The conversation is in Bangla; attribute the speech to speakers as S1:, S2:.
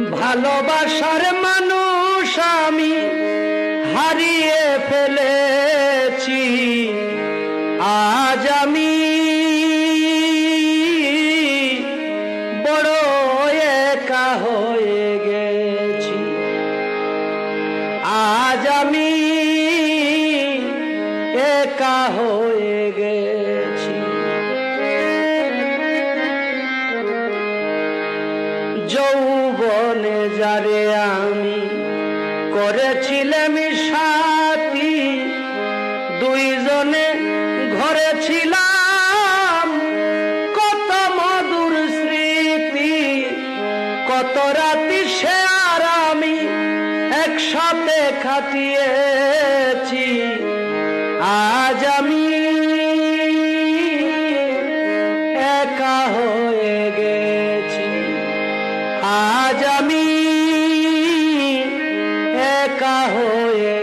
S1: ভালোবাসার মানুষ আমি হারিয়ে ফেলেছি। আজ আমি বড় একা হয়ে গেছি। আজ আমি একা হয়ে গেছি। যৌবনে যারে আমি করেছিলাম সাথী, দুইজনে ঘরে ছিলাম কত মধুর স্মৃতি। কত রাতি সে আর আমি একসাথে কাটিয়েছি। আজ আমি একা হয়ে গেছি। আজ আমি একা হয়ে